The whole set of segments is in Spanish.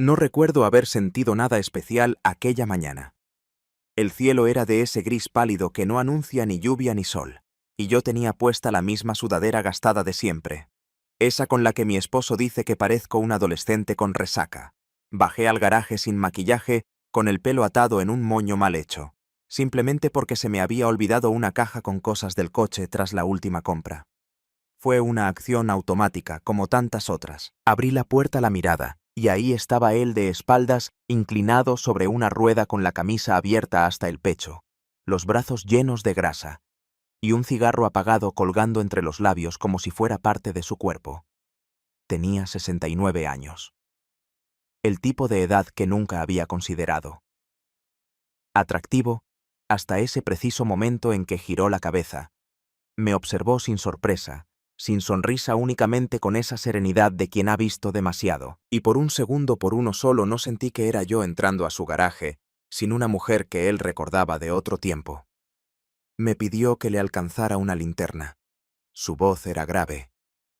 No recuerdo haber sentido nada especial aquella mañana. El cielo era de ese gris pálido que no anuncia ni lluvia ni sol, y yo tenía puesta la misma sudadera gastada de siempre, esa con la que mi esposo dice que parezco un adolescente con resaca. Bajé al garaje sin maquillaje, con el pelo atado en un moño mal hecho, simplemente porque se me había olvidado una caja con cosas del coche tras la última compra. Fue una acción automática, como tantas otras. Abrí la puerta a la mirada, y ahí estaba él de espaldas, inclinado sobre una rueda con la camisa abierta hasta el pecho, los brazos llenos de grasa, y un cigarro apagado colgando entre los labios como si fuera parte de su cuerpo. Tenía 69 años. El tipo de edad que nunca había considerado. Atractivo, hasta ese preciso momento en que giró la cabeza. Me observó sin sorpresa, sin sonrisa, únicamente con esa serenidad de quien ha visto demasiado, y por un segundo, por uno solo, no sentí que era yo entrando a su garaje, sin una mujer que él recordaba de otro tiempo. Me pidió que le alcanzara una linterna. Su voz era grave,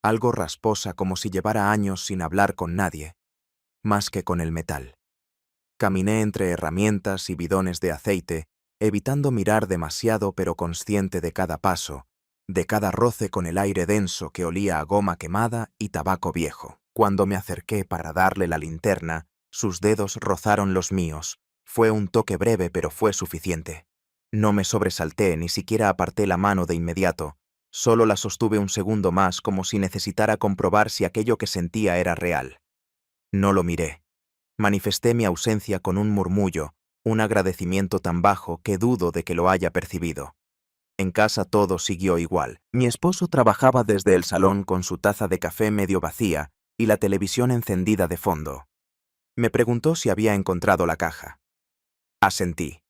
algo rasposa, como si llevara años sin hablar con nadie, más que con el metal. Caminé entre herramientas y bidones de aceite, evitando mirar demasiado pero consciente de cada paso, de cada roce con el aire denso que olía a goma quemada y tabaco viejo. Cuando me acerqué para darle la linterna, sus dedos rozaron los míos. Fue un toque breve, pero fue suficiente. No me sobresalté, ni siquiera aparté la mano de inmediato. Solo la sostuve un segundo más, como si necesitara comprobar si aquello que sentía era real. No lo miré. Manifesté mi ausencia con un murmullo, un agradecimiento tan bajo que dudo de que lo haya percibido. En casa todo siguió igual. Mi esposo trabajaba desde el salón con su taza de café medio vacía y la televisión encendida de fondo. Me preguntó si había encontrado la caja. Asentí.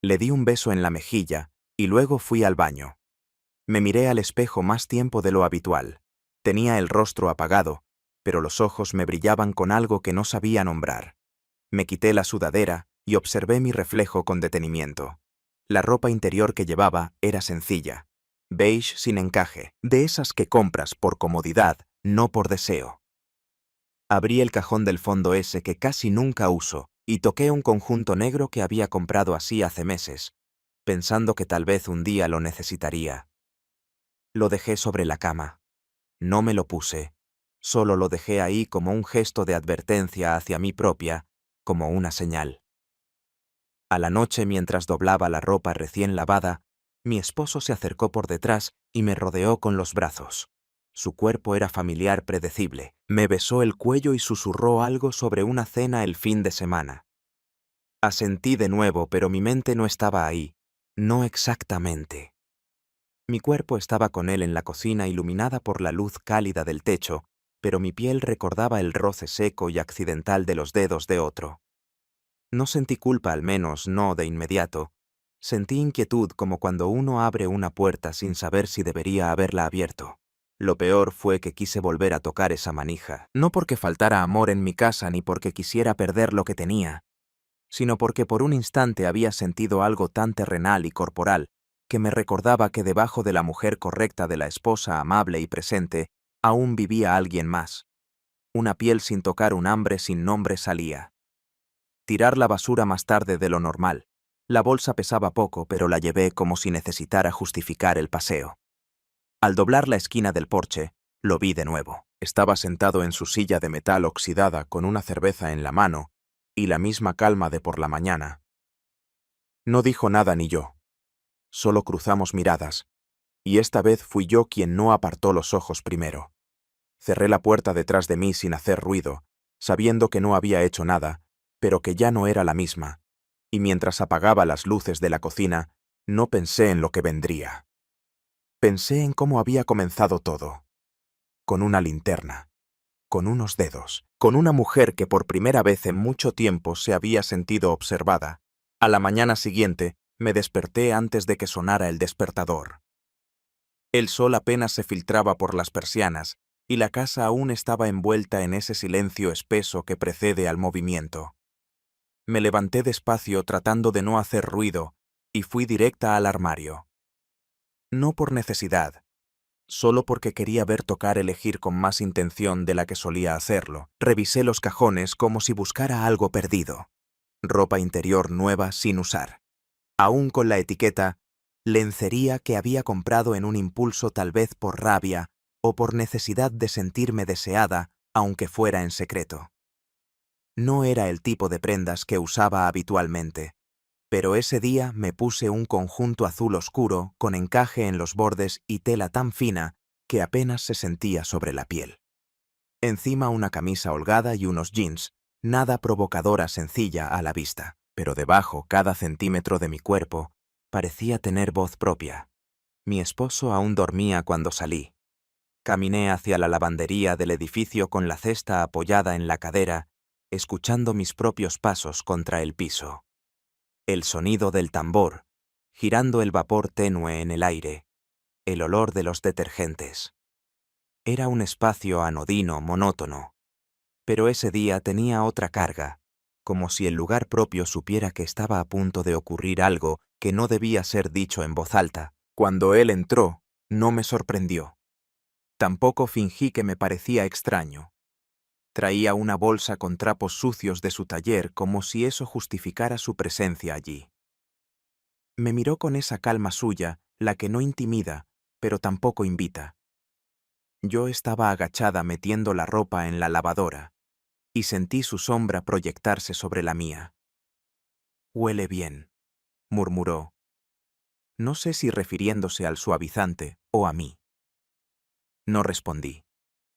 Le di un beso en la mejilla y luego fui al baño. Me miré al espejo más tiempo de lo habitual. Tenía el rostro apagado, pero los ojos me brillaban con algo que no sabía nombrar. Me quité la sudadera y observé mi reflejo con detenimiento. La ropa interior que llevaba era sencilla, beige sin encaje, de esas que compras por comodidad, no por deseo. Abrí el cajón del fondo ese que casi nunca uso y toqué un conjunto negro que había comprado así hace meses, pensando que tal vez un día lo necesitaría. Lo dejé sobre la cama. No me lo puse, solo lo dejé ahí como un gesto de advertencia hacia mí propia, como una señal. A la noche, mientras doblaba la ropa recién lavada, mi esposo se acercó por detrás y me rodeó con los brazos. Su cuerpo era familiar, predecible. Me besó el cuello y susurró algo sobre una cena el fin de semana. Asentí de nuevo, pero mi mente no estaba ahí. No exactamente. Mi cuerpo estaba con él en la cocina, iluminada por la luz cálida del techo, pero mi piel recordaba el roce seco y accidental de los dedos de otro. No sentí culpa, al menos no de inmediato. Sentí inquietud, como cuando uno abre una puerta sin saber si debería haberla abierto. Lo peor fue que quise volver a tocar esa manija, no porque faltara amor en mi casa ni porque quisiera perder lo que tenía, sino porque por un instante había sentido algo tan terrenal y corporal que me recordaba que debajo de la mujer correcta, de la esposa amable y presente, aún vivía alguien más. Una piel sin tocar, un hambre sin nombre salía. Tirar la basura más tarde de lo normal. La bolsa pesaba poco, pero la llevé como si necesitara justificar el paseo. Al doblar la esquina del porche, lo vi de nuevo. Estaba sentado en su silla de metal oxidada con una cerveza en la mano y la misma calma de por la mañana. No dijo nada ni yo. Solo cruzamos miradas, y esta vez fui yo quien no apartó los ojos primero. Cerré la puerta detrás de mí sin hacer ruido, sabiendo que no había hecho nada, pero que ya no era la misma, y mientras apagaba las luces de la cocina, no pensé en lo que vendría. Pensé en cómo había comenzado todo. Con una linterna, con unos dedos, con una mujer que por primera vez en mucho tiempo se había sentido observada. A la mañana siguiente, me desperté antes de que sonara el despertador. El sol apenas se filtraba por las persianas, y la casa aún estaba envuelta en ese silencio espeso que precede al movimiento. Me levanté despacio tratando de no hacer ruido y fui directa al armario. No por necesidad, Solo porque quería ver tocar elegir con más intención de la que solía hacerlo. Revisé los cajones como si buscara algo perdido. Ropa interior nueva sin usar. Aún con la etiqueta, lencería que había comprado en un impulso tal vez por rabia o por necesidad de sentirme deseada, aunque fuera en secreto. No era el tipo de prendas que usaba habitualmente, pero ese día me puse un conjunto azul oscuro con encaje en los bordes y tela tan fina que apenas se sentía sobre la piel. Encima una camisa holgada y unos jeans, nada provocadora sencilla a la vista, pero debajo cada centímetro de mi cuerpo parecía tener voz propia. Mi esposo aún dormía cuando salí. Caminé hacia la lavandería del edificio con la cesta apoyada en la cadera, escuchando mis propios pasos contra el piso. El sonido del tambor, girando el vapor tenue en el aire, el olor de los detergentes. Era un espacio anodino, monótono, pero ese día tenía otra carga, como si el lugar propio supiera que estaba a punto de ocurrir algo que no debía ser dicho en voz alta. Cuando él entró, no me sorprendió. Tampoco fingí que me parecía extraño. Traía una bolsa con trapos sucios de su taller como si eso justificara su presencia allí. Me miró con esa calma suya, la que no intimida, pero tampoco invita. Yo estaba agachada metiendo la ropa en la lavadora, y sentí su sombra proyectarse sobre la mía. «Huele bien», murmuró. No sé si refiriéndose al suavizante o a mí. No respondí.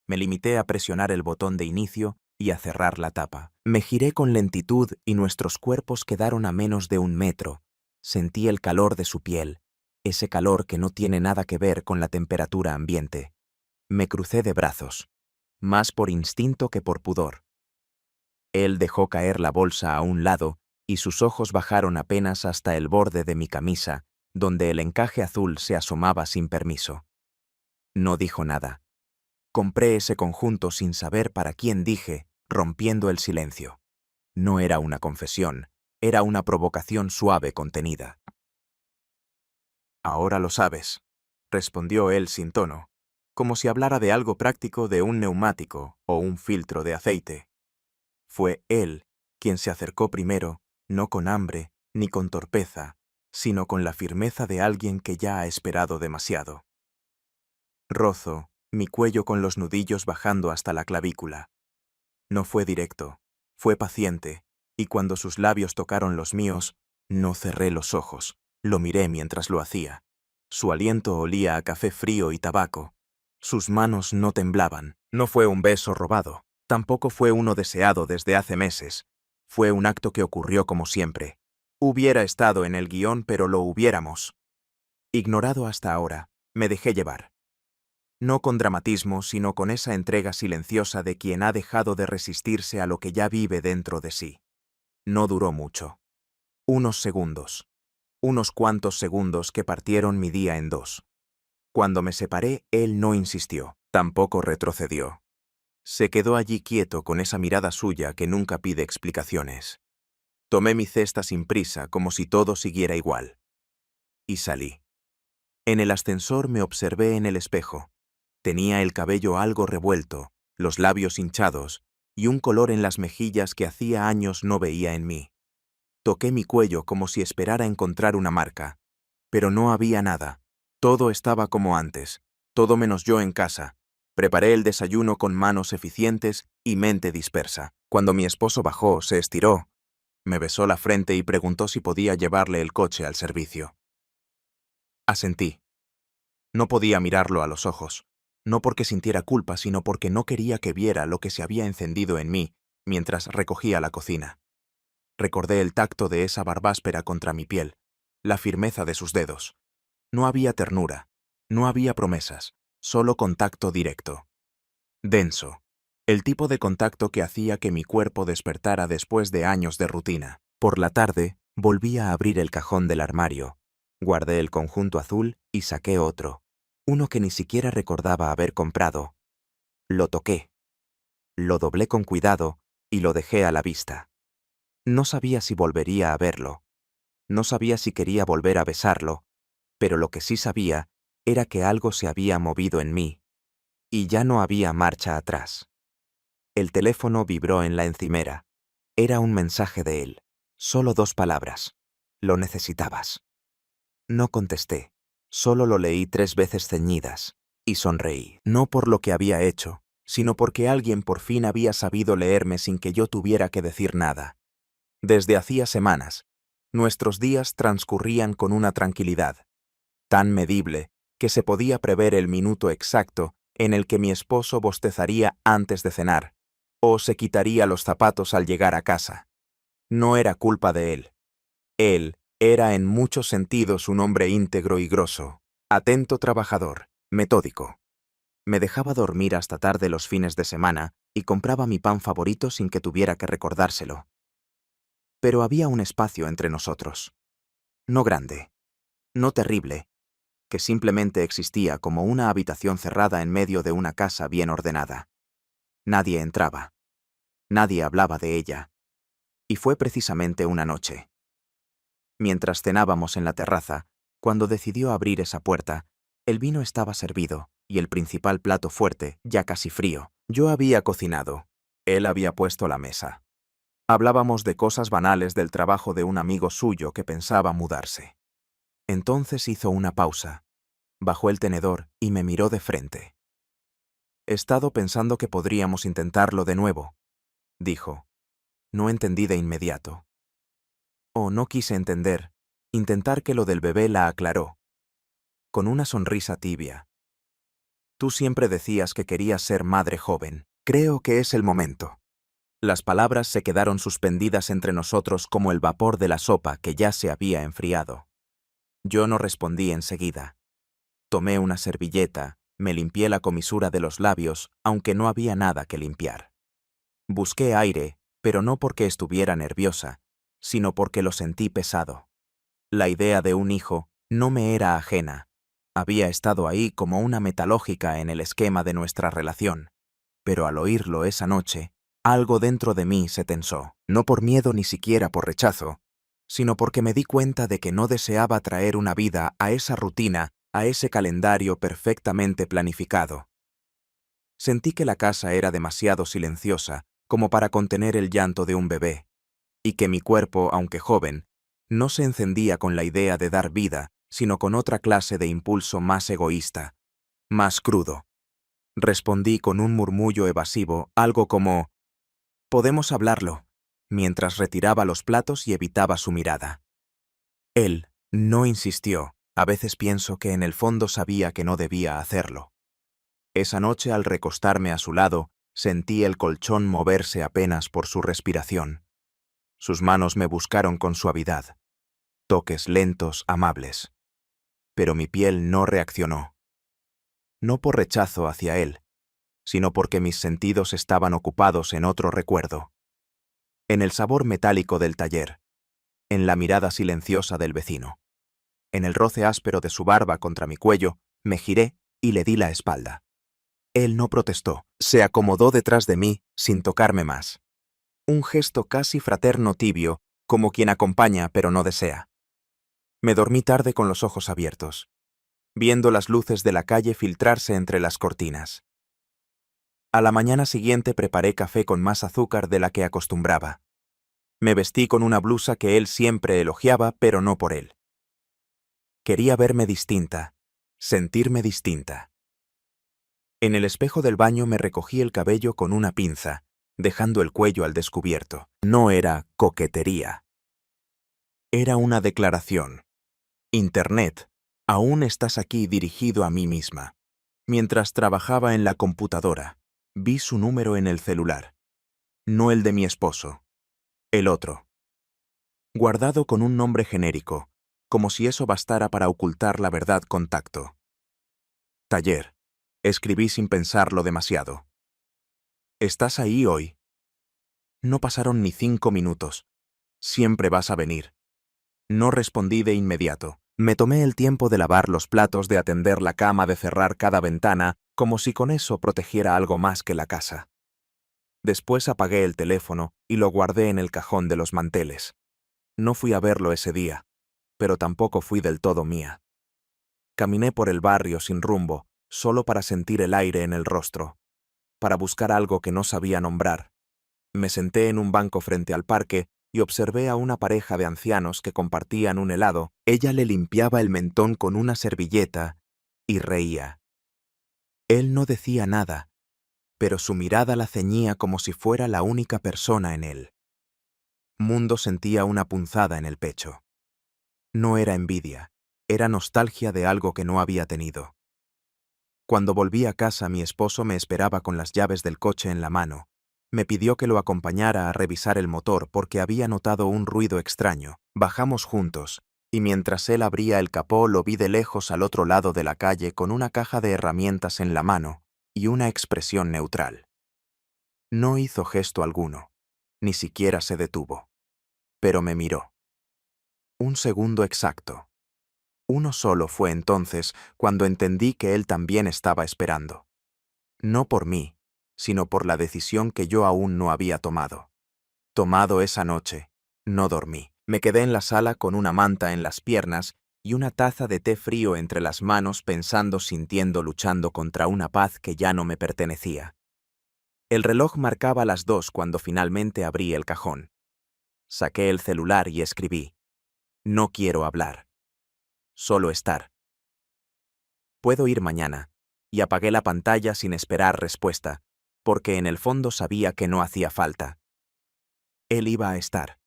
Me limité a presionar el botón de inicio y a cerrar la tapa. Me giré con lentitud y nuestros cuerpos quedaron a menos de 1 metro. Sentí el calor de su piel, ese calor que no tiene nada que ver con la temperatura ambiente. Me crucé de brazos, más por instinto que por pudor. Él dejó caer la bolsa a un lado y sus ojos bajaron apenas hasta el borde de mi camisa, donde el encaje azul se asomaba sin permiso. No dijo nada. Compré ese conjunto sin saber para quién, dije, rompiendo el silencio. No era una confesión, era una provocación suave contenida. «Ahora lo sabes», respondió él sin tono, como si hablara de algo práctico, de un neumático o un filtro de aceite. Fue él quien se acercó primero, no con hambre ni con torpeza, sino con la firmeza de alguien que ya ha esperado demasiado. Rozo mi cuello con los nudillos bajando hasta la clavícula. No fue directo, fue paciente, y cuando sus labios tocaron los míos, no cerré los ojos, lo miré mientras lo hacía. Su aliento olía a café frío y tabaco. Sus manos no temblaban. No fue un beso robado, tampoco fue uno deseado desde hace meses. Fue un acto que ocurrió como siempre. Hubiera estado en el guión, pero lo hubiéramos. Ignorado hasta ahora, me dejé llevar. No con dramatismo, sino con esa entrega silenciosa de quien ha dejado de resistirse a lo que ya vive dentro de sí. No duró mucho. Unos segundos. Unos cuantos segundos que partieron mi día en dos. Cuando me separé, él no insistió, tampoco retrocedió. Se quedó allí quieto con esa mirada suya que nunca pide explicaciones. Tomé mi cesta sin prisa, como si todo siguiera igual. Y salí. En el ascensor me observé en el espejo. Tenía el cabello algo revuelto, los labios hinchados y un color en las mejillas que hacía años no veía en mí. Toqué mi cuello como si esperara encontrar una marca, pero no había nada. Todo estaba como antes, todo menos yo en casa. Preparé el desayuno con manos eficientes y mente dispersa. Cuando mi esposo bajó, se estiró, me besó la frente y preguntó si podía llevarle el coche al servicio. Asentí. No podía mirarlo a los ojos. No porque sintiera culpa, sino porque no quería que viera lo que se había encendido en mí mientras recogía la cocina. Recordé el tacto de esa barbáspera contra mi piel, la firmeza de sus dedos. No había ternura, no había promesas, solo contacto directo. Denso. El tipo de contacto que hacía que mi cuerpo despertara después de años de rutina. Por la tarde, volví a abrir el cajón del armario. Guardé el conjunto azul y saqué otro. Uno que ni siquiera recordaba haber comprado. Lo toqué. Lo doblé con cuidado y lo dejé a la vista. No sabía si volvería a verlo. No sabía si quería volver a besarlo, pero lo que sí sabía era que algo se había movido en mí, y ya no había marcha atrás. El teléfono vibró en la encimera. Era un mensaje de él. Solo 2 palabras. Lo necesitabas. No contesté. Solo lo leí 3 veces ceñidas, y sonreí. No por lo que había hecho, sino porque alguien por fin había sabido leerme sin que yo tuviera que decir nada. Desde hacía semanas, nuestros días transcurrían con una tranquilidad tan medible que se podía prever el minuto exacto en el que mi esposo bostezaría antes de cenar, o se quitaría los zapatos al llegar a casa. No era culpa de él. Él era en muchos sentidos un hombre íntegro y grosso, atento trabajador, metódico. Me dejaba dormir hasta tarde los fines de semana y compraba mi pan favorito sin que tuviera que recordárselo. Pero había un espacio entre nosotros. No grande, no terrible, que simplemente existía como una habitación cerrada en medio de una casa bien ordenada. Nadie entraba. Nadie hablaba de ella. Y fue precisamente una noche. Mientras cenábamos en la terraza, cuando decidió abrir esa puerta, el vino estaba servido y el principal plato fuerte, ya casi frío. Yo había cocinado. Él había puesto la mesa. Hablábamos de cosas banales del trabajo de un amigo suyo que pensaba mudarse. Entonces hizo una pausa, bajó el tenedor y me miró de frente. «He estado pensando que podríamos intentarlo de nuevo», dijo. No entendí de inmediato. O no quise entender. Intentar que lo del bebé la aclaró. Con una sonrisa tibia. «Tú siempre decías que querías ser madre joven. Creo que es el momento». Las palabras se quedaron suspendidas entre nosotros como el vapor de la sopa que ya se había enfriado. Yo no respondí enseguida. Tomé una servilleta, me limpié la comisura de los labios, aunque no había nada que limpiar. Busqué aire, pero no porque estuviera nerviosa, sino porque lo sentí pesado. La idea de un hijo no me era ajena. Había estado ahí como una metalógica en el esquema de nuestra relación. Pero al oírlo esa noche, algo dentro de mí se tensó, no por miedo ni siquiera por rechazo, sino porque me di cuenta de que no deseaba traer una vida a esa rutina, a ese calendario perfectamente planificado. Sentí que la casa era demasiado silenciosa como para contener el llanto de un bebé, y que mi cuerpo, aunque joven, no se encendía con la idea de dar vida, sino con otra clase de impulso más egoísta, más crudo. Respondí con un murmullo evasivo, algo como «Podemos hablarlo», mientras retiraba los platos y evitaba su mirada. Él no insistió. A veces pienso que en el fondo sabía que no debía hacerlo. Esa noche, al recostarme a su lado, sentí el colchón moverse apenas por su respiración. Sus manos me buscaron con suavidad. Toques lentos, amables. Pero mi piel no reaccionó. No por rechazo hacia él, sino porque mis sentidos estaban ocupados en otro recuerdo. En el sabor metálico del taller, en la mirada silenciosa del vecino. En el roce áspero de su barba contra mi cuello, me giré y le di la espalda. Él no protestó, se acomodó detrás de mí sin tocarme más. Un gesto casi fraterno tibio, como quien acompaña pero no desea. Me dormí tarde con los ojos abiertos, viendo las luces de la calle filtrarse entre las cortinas. A la mañana siguiente preparé café con más azúcar de la que acostumbraba. Me vestí con una blusa que él siempre elogiaba, pero no por él. Quería verme distinta, sentirme distinta. En el espejo del baño me recogí el cabello con una pinza, dejando el cuello al descubierto. No era coquetería. Era una declaración. Internet, aún estás aquí dirigido a mí misma. Mientras trabajaba en la computadora, vi su número en el celular. No el de mi esposo. El otro. Guardado con un nombre genérico, como si eso bastara para ocultar la verdad con tacto. Taller. Escribí sin pensarlo demasiado. ¿Estás ahí hoy? No pasaron ni 5 minutos. Siempre vas a venir. No respondí de inmediato. Me tomé el tiempo de lavar los platos, de atender la cama, de cerrar cada ventana, como si con eso protegiera algo más que la casa. Después apagué el teléfono y lo guardé en el cajón de los manteles. No fui a verlo ese día, pero tampoco fui del todo mía. Caminé por el barrio sin rumbo, solo para sentir el aire en el rostro, para buscar algo que no sabía nombrar. Me senté en un banco frente al parque y observé a una pareja de ancianos que compartían un helado. Ella le limpiaba el mentón con una servilleta y reía. Él no decía nada, pero su mirada la ceñía como si fuera la única persona en él. Mundo sentía una punzada en el pecho. No era envidia, era nostalgia de algo que no había tenido. Cuando volví a casa, mi esposo me esperaba con las llaves del coche en la mano. Me pidió que lo acompañara a revisar el motor porque había notado un ruido extraño. Bajamos juntos, y mientras él abría el capó lo vi de lejos al otro lado de la calle con una caja de herramientas en la mano y una expresión neutral. No hizo gesto alguno, ni siquiera se detuvo, pero me miró. Un segundo exacto. Uno solo fue entonces cuando entendí que él también estaba esperando. No por mí, sino por la decisión que yo aún no había tomado. Tomado esa noche, no dormí. Me quedé en la sala con una manta en las piernas y una taza de té frío entre las manos pensando, sintiendo, luchando contra una paz que ya no me pertenecía. El reloj marcaba las 2 cuando finalmente abrí el cajón. Saqué el celular y escribí: no quiero hablar. Solo estar. Puedo ir mañana. Y apagué la pantalla sin esperar respuesta, porque en el fondo sabía que no hacía falta. Él iba a estar.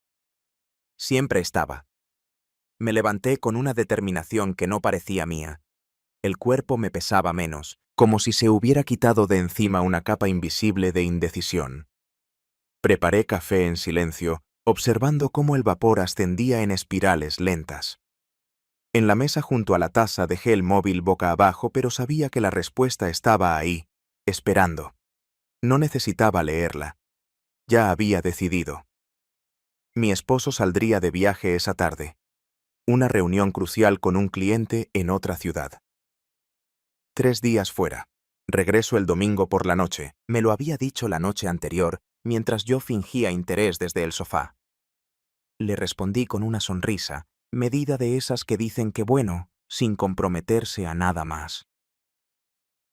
Siempre estaba. Me levanté con una determinación que no parecía mía. El cuerpo me pesaba menos, como si se hubiera quitado de encima una capa invisible de indecisión. Preparé café en silencio, observando cómo el vapor ascendía en espirales lentas. En la mesa junto a la taza dejé el móvil boca abajo, pero sabía que la respuesta estaba ahí, esperando. No necesitaba leerla. Ya había decidido. Mi esposo saldría de viaje esa tarde. Una reunión crucial con un cliente en otra ciudad. 3 días fuera. Regreso el domingo por la noche. Me lo había dicho la noche anterior, mientras yo fingía interés desde el sofá. Le respondí con una sonrisa, medida de esas que dicen que bueno, sin comprometerse a nada más.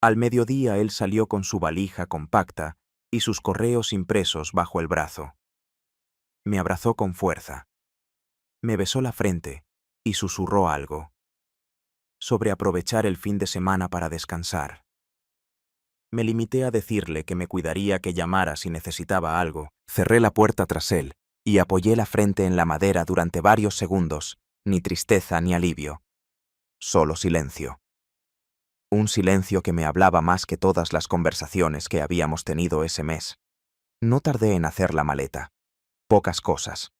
Al mediodía él salió con su valija compacta y sus correos impresos bajo el brazo. Me abrazó con fuerza. Me besó la frente y susurró algo. Sobre aprovechar el fin de semana para descansar. Me limité a decirle que me cuidaría, que llamara si necesitaba algo. Cerré la puerta tras él y apoyé la frente en la madera durante varios segundos, ni tristeza ni alivio. Solo silencio. Un silencio que me hablaba más que todas las conversaciones que habíamos tenido ese mes. No tardé en hacer la maleta. Pocas cosas.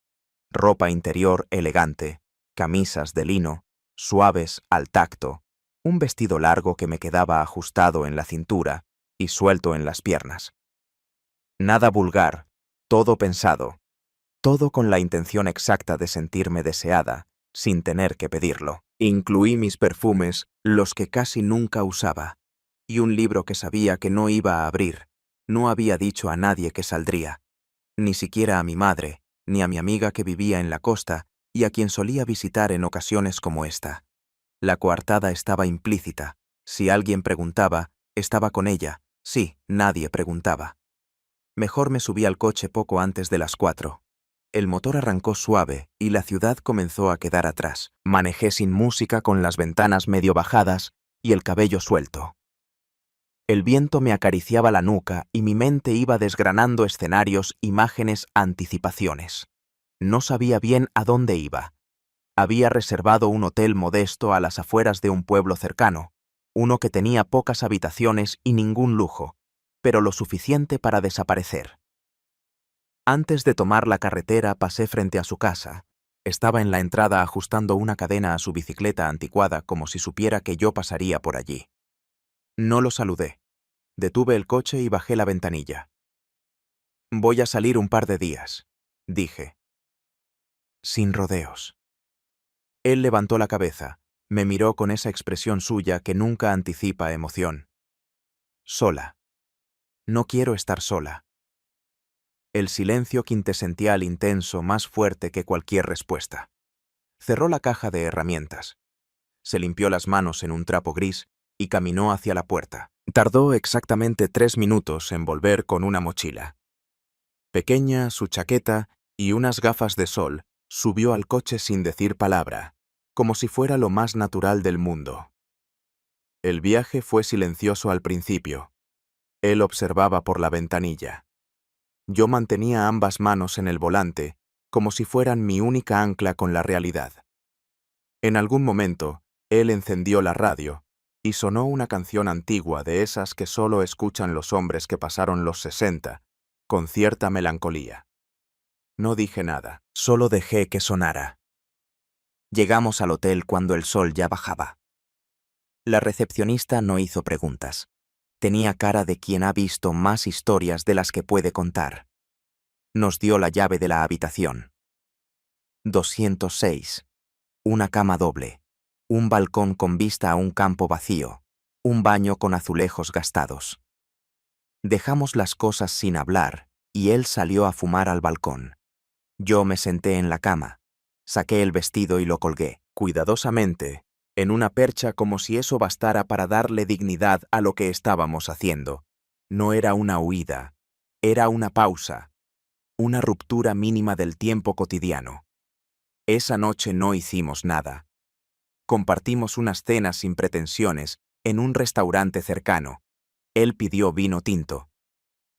Ropa interior elegante, camisas de lino, suaves al tacto, un vestido largo que me quedaba ajustado en la cintura y suelto en las piernas. Nada vulgar, todo pensado, todo con la intención exacta de sentirme deseada, sin tener que pedirlo. Incluí mis perfumes, los que casi nunca usaba, y un libro que sabía que no iba a abrir. No había dicho a nadie que saldría, ni siquiera a mi madre, ni a mi amiga que vivía en la costa y a quien solía visitar en ocasiones como esta. La coartada estaba implícita. Si alguien preguntaba, estaba con ella. Sí, nadie preguntaba. Mejor me subí al coche poco antes de las 4. El motor arrancó suave y la ciudad comenzó a quedar atrás. Manejé sin música, con las ventanas medio bajadas y el cabello suelto. El viento me acariciaba la nuca y mi mente iba desgranando escenarios, imágenes, anticipaciones. No sabía bien a dónde iba. Había reservado un hotel modesto a las afueras de un pueblo cercano, uno que tenía pocas habitaciones y ningún lujo, pero lo suficiente para desaparecer. Antes de tomar la carretera pasé frente a su casa. Estaba en la entrada ajustando una cadena a su bicicleta anticuada como si supiera que yo pasaría por allí. No lo saludé. Detuve el coche y bajé la ventanilla. Voy a salir un par de días, dije. Sin rodeos. Él levantó la cabeza, me miró con esa expresión suya que nunca anticipa emoción. Sola. No quiero estar sola. El silencio quintesential intenso, más fuerte que cualquier respuesta. Cerró la caja de herramientas. se limpió las manos en un trapo gris y caminó hacia la puerta. Tardó exactamente 3 minutos en volver con una mochila. Pequeña, su chaqueta y unas gafas de sol, subió al coche sin decir palabra, como si fuera lo más natural del mundo. El viaje fue silencioso al principio. Él observaba por la ventanilla. Yo mantenía ambas manos en el volante, como si fueran mi única ancla con la realidad. En algún momento, él encendió la radio y sonó una canción antigua de esas que solo escuchan los hombres que pasaron los 60, con cierta melancolía. No dije nada, solo dejé que sonara. Llegamos al hotel cuando el sol ya bajaba. La recepcionista no hizo preguntas. Tenía cara de quien ha visto más historias de las que puede contar. Nos dio la llave de la habitación. 206. Una cama doble. Un balcón con vista a un campo vacío. Un baño con azulejos gastados. Dejamos las cosas sin hablar y él salió a fumar al balcón. Yo me senté en la cama. Saqué el vestido y lo colgué, cuidadosamente, en una percha como si eso bastara para darle dignidad a lo que estábamos haciendo. No era una huida, era una pausa, una ruptura mínima del tiempo cotidiano. Esa noche no hicimos nada. Compartimos unas cenas sin pretensiones en un restaurante cercano. Él pidió vino tinto.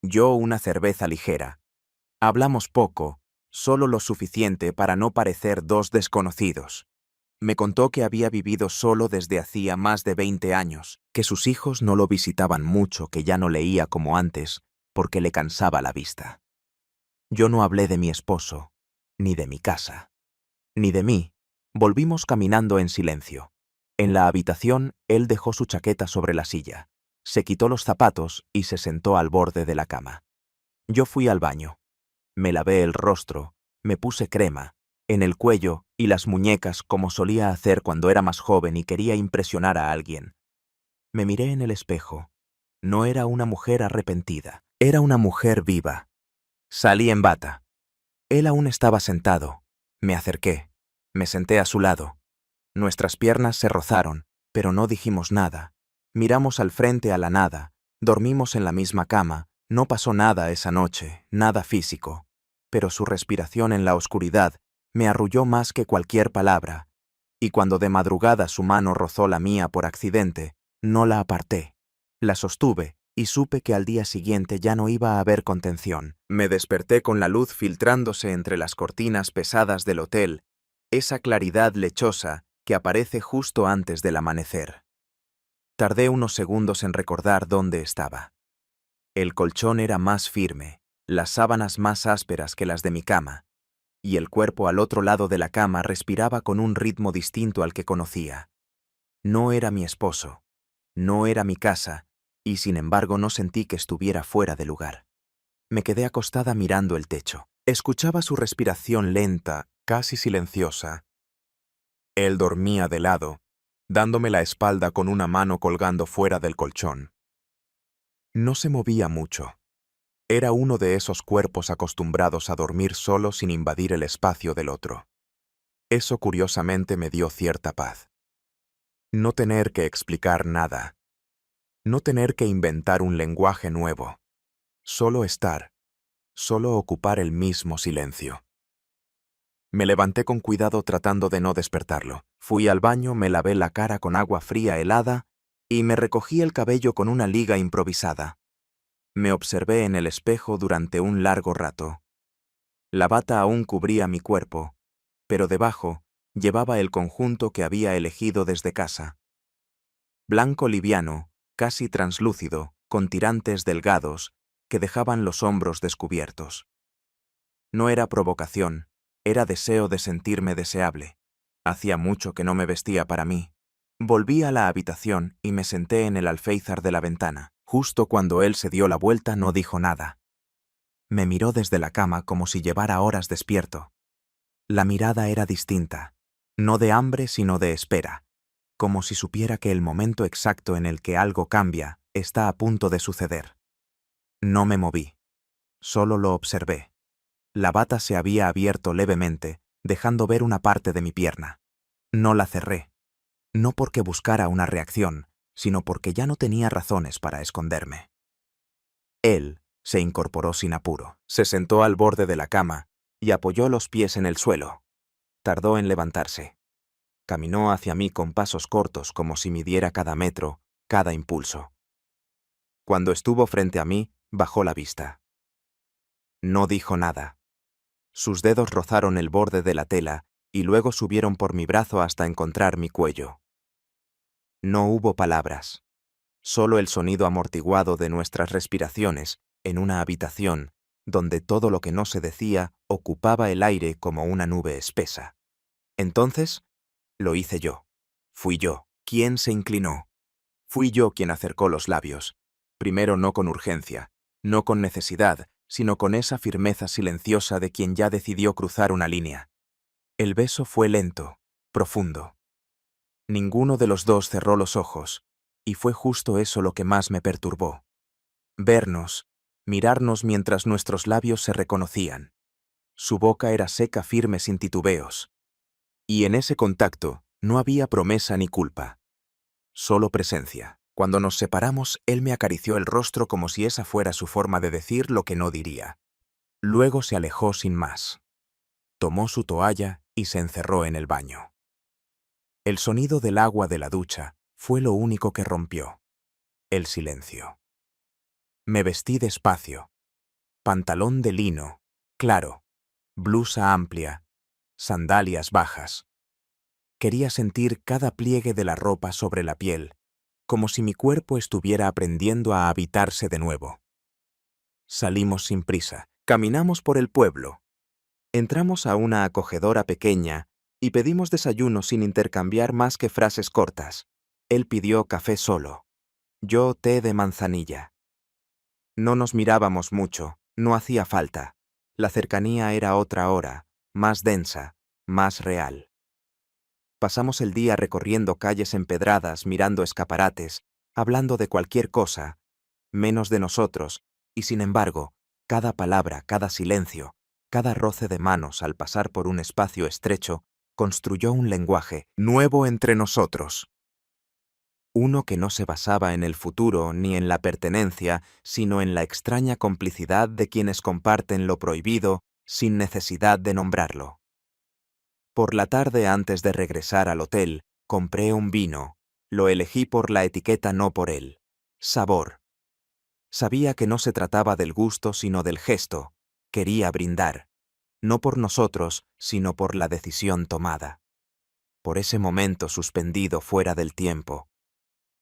Yo una cerveza ligera. Hablamos poco, solo lo suficiente para no parecer dos desconocidos. Me contó que había vivido solo desde hacía más de 20 años, que sus hijos no lo visitaban mucho, que ya no leía como antes, porque le cansaba la vista. Yo no hablé de mi esposo, ni de mi casa, ni de mí. Volvimos caminando en silencio. En la habitación, él dejó su chaqueta sobre la silla, se quitó los zapatos y se sentó al borde de la cama. Yo fui al baño. Me lavé el rostro, me puse crema, en el cuello y las muñecas como solía hacer cuando era más joven y quería impresionar a alguien. Me miré en el espejo. No era una mujer arrepentida, era una mujer viva. Salí en bata. Él aún estaba sentado. Me acerqué. Me senté a su lado. Nuestras piernas se rozaron, pero no dijimos nada. Miramos al frente a la nada. Dormimos en la misma cama. No pasó nada esa noche, nada físico. Pero su respiración en la oscuridad me arrulló más que cualquier palabra. Y cuando de madrugada su mano rozó la mía por accidente, no la aparté. La sostuve y supe que al día siguiente ya no iba a haber contención. Me desperté con la luz filtrándose entre las cortinas pesadas del hotel, esa claridad lechosa que aparece justo antes del amanecer. Tardé unos segundos en recordar dónde estaba. El colchón era más firme, las sábanas más ásperas que las de mi cama, y el cuerpo al otro lado de la cama respiraba con un ritmo distinto al que conocía. No era mi esposo, no era mi casa, y sin embargo no sentí que estuviera fuera de lugar. Me quedé acostada mirando el techo. Escuchaba su respiración lenta, casi silenciosa. Él dormía de lado, dándome la espalda con una mano colgando fuera del colchón. No se movía mucho. Era uno de esos cuerpos acostumbrados a dormir solo sin invadir el espacio del otro. Eso curiosamente me dio cierta paz. No tener que explicar nada. No tener que inventar un lenguaje nuevo. Solo estar. Solo ocupar el mismo silencio. Me levanté con cuidado tratando de no despertarlo. Fui al baño, me lavé la cara con agua fría helada y me recogí el cabello con una liga improvisada. Me observé en el espejo durante un largo rato. La bata aún cubría mi cuerpo, pero debajo llevaba el conjunto que había elegido desde casa. Blanco liviano, casi translúcido, con tirantes delgados que dejaban los hombros descubiertos. No era provocación, era deseo de sentirme deseable. Hacía mucho que no me vestía para mí. Volví a la habitación y me senté en el alféizar de la ventana. Justo cuando él se dio la vuelta no dijo nada. Me miró desde la cama como si llevara horas despierto. La mirada era distinta, no de hambre sino de espera, como si supiera que el momento exacto en el que algo cambia está a punto de suceder. No me moví, solo lo observé. La bata se había abierto levemente, dejando ver una parte de mi pierna. No la cerré. No porque buscara una reacción, sino porque ya no tenía razones para esconderme. Él se incorporó sin apuro, se sentó al borde de la cama y apoyó los pies en el suelo. Tardó en levantarse. Caminó hacia mí con pasos cortos como si midiera cada metro, cada impulso. Cuando estuvo frente a mí, bajó la vista. No dijo nada. Sus dedos rozaron el borde de la tela y luego subieron por mi brazo hasta encontrar mi cuello. No hubo palabras, solo el sonido amortiguado de nuestras respiraciones en una habitación donde todo lo que no se decía ocupaba el aire como una nube espesa. Entonces, lo hice yo. Fui yo quien se inclinó. Fui yo quien acercó los labios. Primero no con urgencia, no con necesidad, sino con esa firmeza silenciosa de quien ya decidió cruzar una línea. El beso fue lento, profundo. Ninguno de los dos cerró los ojos, y fue justo eso lo que más me perturbó. Vernos, mirarnos mientras nuestros labios se reconocían. Su boca era seca, firme, sin titubeos. Y en ese contacto no había promesa ni culpa, solo presencia. Cuando nos separamos, él me acarició el rostro como si esa fuera su forma de decir lo que no diría. Luego se alejó sin más. Tomó su toalla y se encerró en el baño. El sonido del agua de la ducha fue lo único que rompió. El silencio. Me vestí despacio. Pantalón de lino, claro, blusa amplia, sandalias bajas. Quería sentir cada pliegue de la ropa sobre la piel, como si mi cuerpo estuviera aprendiendo a habitarse de nuevo. Salimos sin prisa, caminamos por el pueblo. Entramos a una acogedora pequeña y pedimos desayuno sin intercambiar más que frases cortas. Él pidió café solo, yo té de manzanilla. No nos mirábamos mucho, no hacía falta. La cercanía era otra hora, más densa, más real. Pasamos el día recorriendo calles empedradas, mirando escaparates, hablando de cualquier cosa, menos de nosotros, y sin embargo, cada palabra, cada silencio, cada roce de manos al pasar por un espacio estrecho, construyó un lenguaje nuevo entre nosotros. Uno que no se basaba en el futuro ni en la pertenencia, sino en la extraña complicidad de quienes comparten lo prohibido sin necesidad de nombrarlo. Por la tarde, antes de regresar al hotel, compré un vino. Lo elegí por la etiqueta, no por él. Sabor. Sabía que no se trataba del gusto, sino del gesto. Quería brindar. No por nosotros, sino por la decisión tomada. Por ese momento suspendido fuera del tiempo.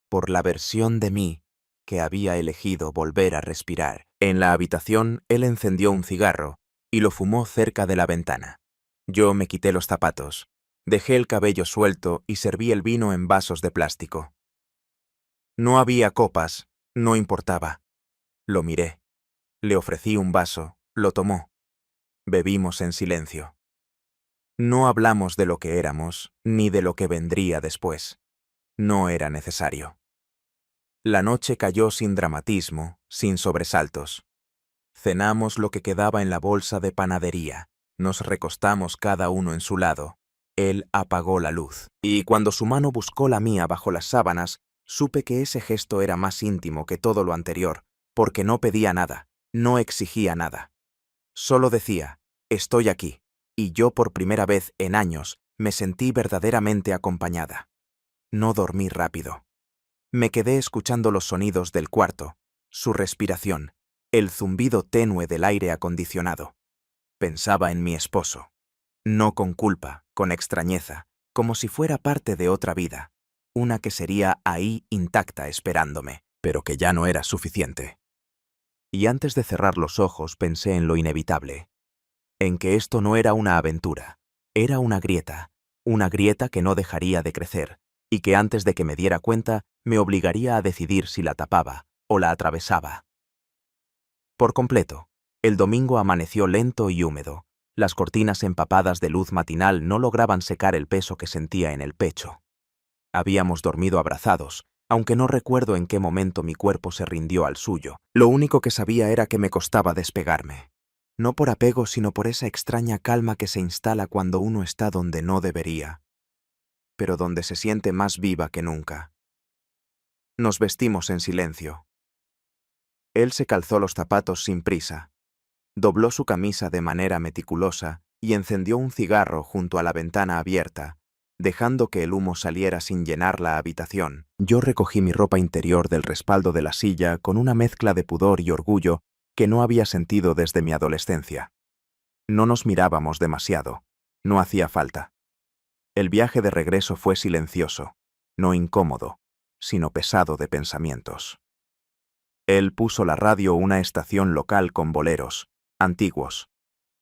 Por la versión de mí que había elegido volver a respirar. En la habitación, él encendió un cigarro y lo fumó cerca de la ventana. Yo me quité los zapatos, dejé el cabello suelto y serví el vino en vasos de plástico. No había copas, no importaba. Lo miré. Le ofrecí un vaso, lo tomó. Bebimos en silencio. No hablamos de lo que éramos, ni de lo que vendría después. No era necesario. La noche cayó sin dramatismo, sin sobresaltos. Cenamos lo que quedaba en la bolsa de panadería. Nos recostamos cada uno en su lado. Él apagó la luz. Y cuando su mano buscó la mía bajo las sábanas, supe que ese gesto era más íntimo que todo lo anterior, porque no pedía nada, no exigía nada. Solo decía, estoy aquí, y yo por primera vez en años me sentí verdaderamente acompañada. No dormí rápido. Me quedé escuchando los sonidos del cuarto, su respiración, el zumbido tenue del aire acondicionado. Pensaba en mi esposo. No con culpa, con extrañeza, como si fuera parte de otra vida, una que sería ahí intacta esperándome, pero que ya no era suficiente. Y antes de cerrar los ojos pensé en lo inevitable, en que esto no era una aventura, era una grieta que no dejaría de crecer, y que antes de que me diera cuenta me obligaría a decidir si la tapaba o la atravesaba. Por completo, el domingo amaneció lento y húmedo. Las cortinas empapadas de luz matinal no lograban secar el peso que sentía en el pecho. Habíamos dormido abrazados, aunque no recuerdo en qué momento mi cuerpo se rindió al suyo. Lo único que sabía era que me costaba despegarme. No por apego, sino por esa extraña calma que se instala cuando uno está donde no debería. pero donde se siente más viva que nunca. Nos vestimos en silencio. Él se calzó los zapatos sin prisa, dobló su camisa de manera meticulosa y encendió un cigarro junto a la ventana abierta, dejando que el humo saliera sin llenar la habitación. Yo recogí mi ropa interior del respaldo de la silla con una mezcla de pudor y orgullo que no había sentido desde mi adolescencia. No nos mirábamos demasiado. No hacía falta. El viaje de regreso fue silencioso, no incómodo, sino pesado de pensamientos. Él puso la radio una estación local con boleros, antiguos.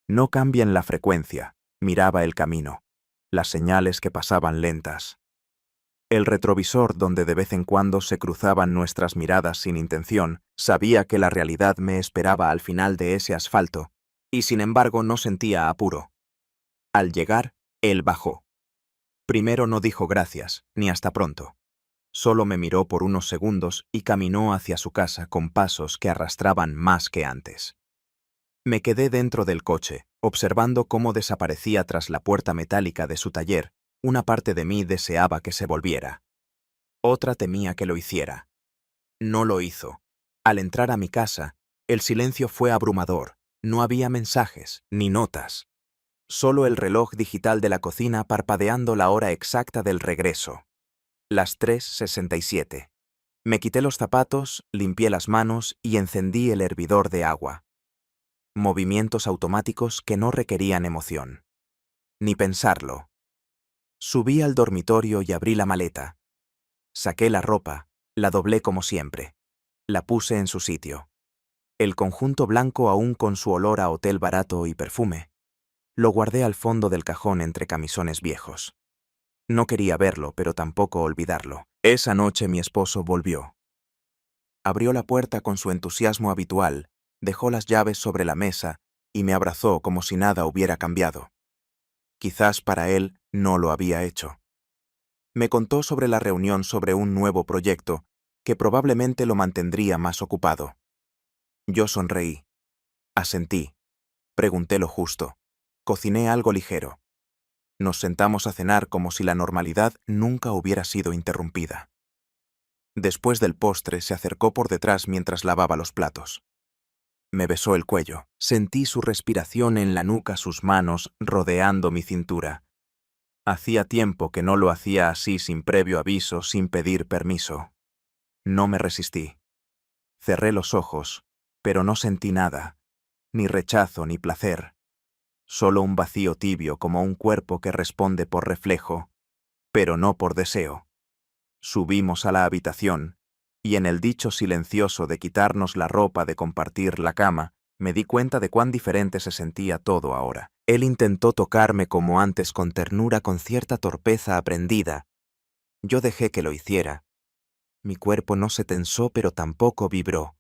No cambian la frecuencia, miraba el camino, las señales que pasaban lentas. El retrovisor donde de vez en cuando se cruzaban nuestras miradas sin intención, sabía que la realidad me esperaba al final de ese asfalto, y sin embargo no sentía apuro. Al llegar, él bajó. Primero no dijo gracias, ni hasta pronto. Solo me miró por unos segundos y caminó hacia su casa con pasos que arrastraban más que antes. Me quedé dentro del coche, observando cómo desaparecía tras la puerta metálica de su taller. Una parte de mí deseaba que se volviera. Otra temía que lo hiciera. No lo hizo. Al entrar a mi casa, el silencio fue abrumador. No había mensajes, ni notas. Solo el reloj digital de la cocina parpadeando la hora exacta del regreso. Las 3:67. Me quité los zapatos, limpié las manos y encendí el hervidor de agua. Movimientos automáticos que no requerían emoción. Ni pensarlo. Subí al dormitorio y abrí la maleta. Saqué la ropa, la doblé como siempre. La puse en su sitio. El conjunto blanco aún con su olor a hotel barato y perfume. Lo guardé al fondo del cajón entre camisones viejos. No quería verlo, pero tampoco olvidarlo. Esa noche mi esposo volvió. Abrió la puerta con su entusiasmo habitual, dejó las llaves sobre la mesa y me abrazó como si nada hubiera cambiado. Quizás para él no lo había hecho. Me contó sobre la reunión sobre un nuevo proyecto que probablemente lo mantendría más ocupado. Yo sonreí. Asentí. Pregunté lo justo. Cociné algo ligero. Nos sentamos a cenar como si la normalidad nunca hubiera sido interrumpida. Después del postre se acercó por detrás mientras lavaba los platos. Me besó el cuello. Sentí su respiración en la nuca, sus manos rodeando mi cintura. Hacía tiempo que no lo hacía así sin previo aviso, sin pedir permiso. No me resistí. Cerré los ojos, pero no sentí nada, ni rechazo ni placer. Solo un vacío tibio como un cuerpo que responde por reflejo, pero no por deseo. Subimos a la habitación, y en el dicho silencioso de quitarnos la ropa, de compartir la cama, me di cuenta de cuán diferente se sentía todo ahora. Él intentó tocarme como antes con ternura, con cierta torpeza aprendida. Yo dejé que lo hiciera. Mi cuerpo no se tensó, pero tampoco vibró.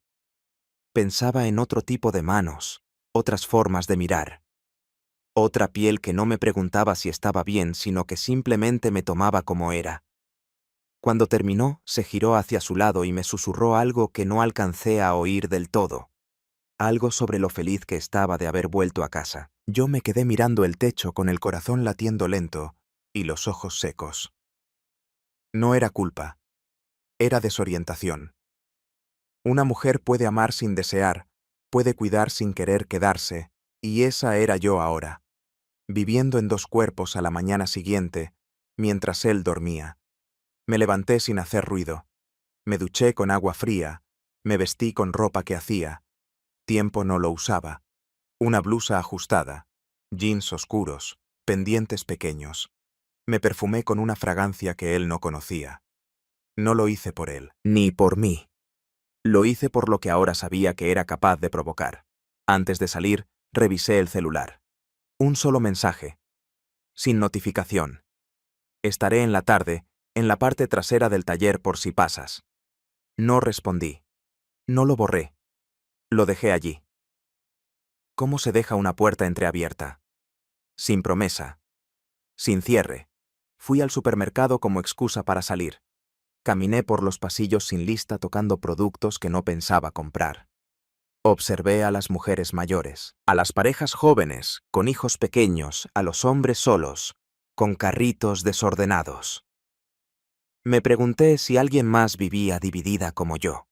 Pensaba en otro tipo de manos, otras formas de mirar. Otra piel que no me preguntaba si estaba bien, sino que simplemente me tomaba como era. Cuando terminó, se giró hacia su lado y me susurró algo que no alcancé a oír del todo. Algo sobre lo feliz que estaba de haber vuelto a casa. Yo me quedé mirando el techo con el corazón latiendo lento y los ojos secos. No era culpa. Era desorientación. Una mujer puede amar sin desear, puede cuidar sin querer quedarse, y esa era yo ahora. Viviendo en dos cuerpos a la mañana siguiente, mientras él dormía. Me levanté sin hacer ruido. Me duché con agua fría. Me vestí con ropa que hacía tiempo no lo usaba. Una blusa ajustada, jeans oscuros, pendientes pequeños. Me perfumé con una fragancia que él no conocía. No lo hice por él, ni por mí. Lo hice por lo que ahora sabía que era capaz de provocar. Antes de salir, revisé el celular. Un solo mensaje. Sin notificación. Estaré en la tarde, en la parte trasera del taller por si pasas. No respondí. No lo borré. Lo dejé allí. ¿Cómo se deja una puerta entreabierta? Sin promesa. Sin cierre. Fui al supermercado como excusa para salir. Caminé por los pasillos sin lista tocando productos que no pensaba comprar. Observé a las mujeres mayores, a las parejas jóvenes, con hijos pequeños, a los hombres solos, con carritos desordenados. Me pregunté si alguien más vivía dividida como yo.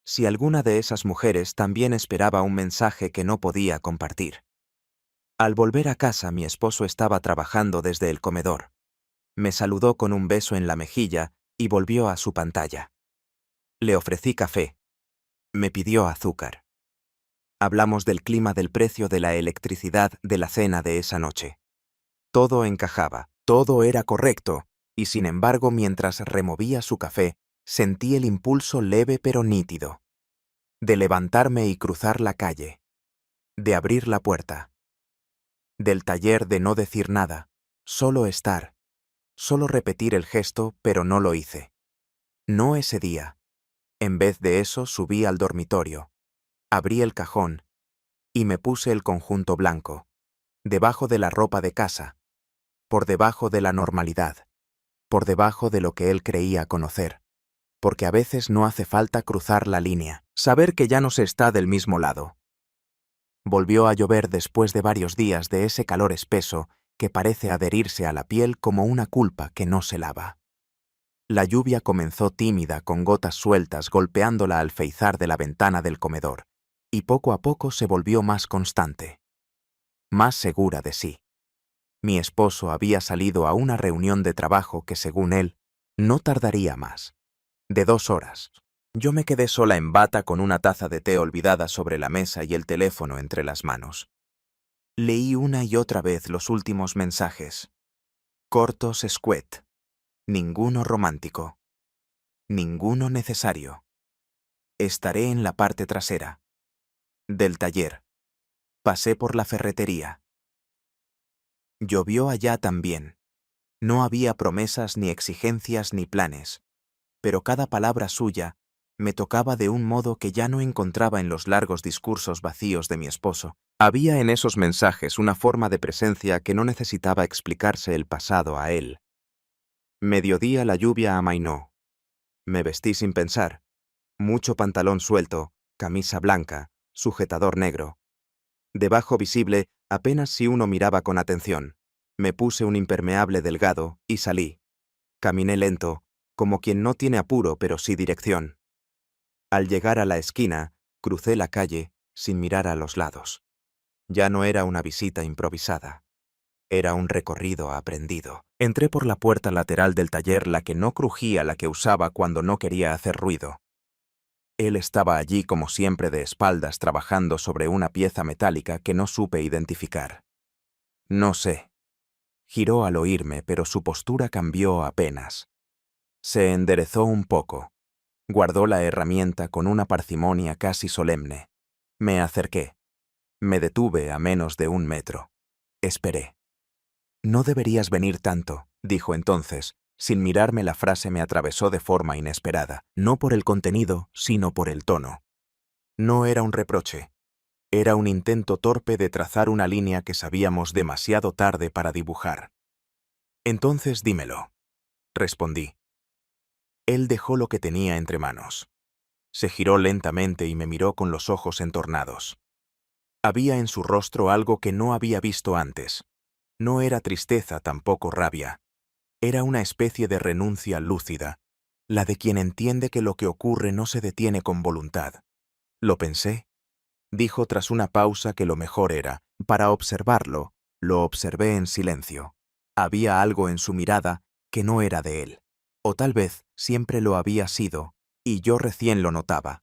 Si alguna de esas mujeres también esperaba un mensaje que no podía compartir. Al volver a casa, mi esposo estaba trabajando desde el comedor. Me saludó con un beso en la mejilla y volvió a su pantalla. Le ofrecí café. Me pidió azúcar. Hablamos del clima, del precio de la electricidad, de la cena de esa noche. Todo encajaba, todo era correcto, y sin embargo, mientras removía su café, sentí el impulso leve pero nítido, de levantarme y cruzar la calle, de abrir la puerta, del taller, de no decir nada, solo estar, solo repetir el gesto, pero no lo hice. No ese día. En vez de eso, subí al dormitorio, abrí el cajón y me puse el conjunto blanco, debajo de la ropa de casa, por debajo de la normalidad, por debajo de lo que él creía conocer, porque a veces no hace falta cruzar la línea, saber que ya no se está del mismo lado. Volvió a llover después de varios días de ese calor espeso que parece adherirse a la piel como una culpa que no se lava. La lluvia comenzó tímida, con gotas sueltas golpeando la alféizar de la ventana del comedor, y poco a poco se volvió más constante, más segura de sí. Mi esposo había salido a una reunión de trabajo que, según él, no tardaría más de 2 horas. Yo me quedé sola en bata con una taza de té olvidada sobre la mesa y el teléfono entre las manos. Leí una y otra vez los últimos mensajes. Cortos, escuet. Ninguno romántico. Ninguno necesario. Estaré en la parte trasera. Del taller. Pasé por la ferretería. Llovió allá también. No había promesas, ni exigencias, ni planes, pero cada palabra suya me tocaba de un modo que ya no encontraba en los largos discursos vacíos de mi esposo. Había en esos mensajes una forma de presencia que no necesitaba explicarse el pasado a él. Mediodía, la lluvia amainó. Me vestí sin pensar. Mucho pantalón suelto, camisa blanca, sujetador negro. Debajo visible apenas si uno miraba con atención. Me puse un impermeable delgado y salí. Caminé lento, como quien no tiene apuro pero sí dirección. Al llegar a la esquina, crucé la calle sin mirar a los lados. Ya no era una visita improvisada. Era un recorrido aprendido. Entré por la puerta lateral del taller, la que no crujía, la que usaba cuando no quería hacer ruido. Él estaba allí como siempre, de espaldas, trabajando sobre una pieza metálica que no supe identificar. No sé. Giró al oírme, pero su postura cambió apenas. Se enderezó un poco. Guardó la herramienta con una parsimonia casi solemne. Me acerqué. Me detuve a menos de 1 metro. Esperé. No deberías venir tanto, dijo entonces. Sin mirarme, la frase me atravesó de forma inesperada, no por el contenido, sino por el tono. No era un reproche. Era un intento torpe de trazar una línea que sabíamos demasiado tarde para dibujar. Entonces dímelo, respondí. Él dejó lo que tenía entre manos. Se giró lentamente y me miró con los ojos entornados. Había en su rostro algo que no había visto antes. No era tristeza, tampoco rabia. Era una especie de renuncia lúcida, la de quien entiende que lo que ocurre no se detiene con voluntad. Lo pensé, dijo tras una pausa, que lo mejor era, para observarlo, lo observé en silencio. Había algo en su mirada que no era de él, o tal vez siempre lo había sido, y yo recién lo notaba.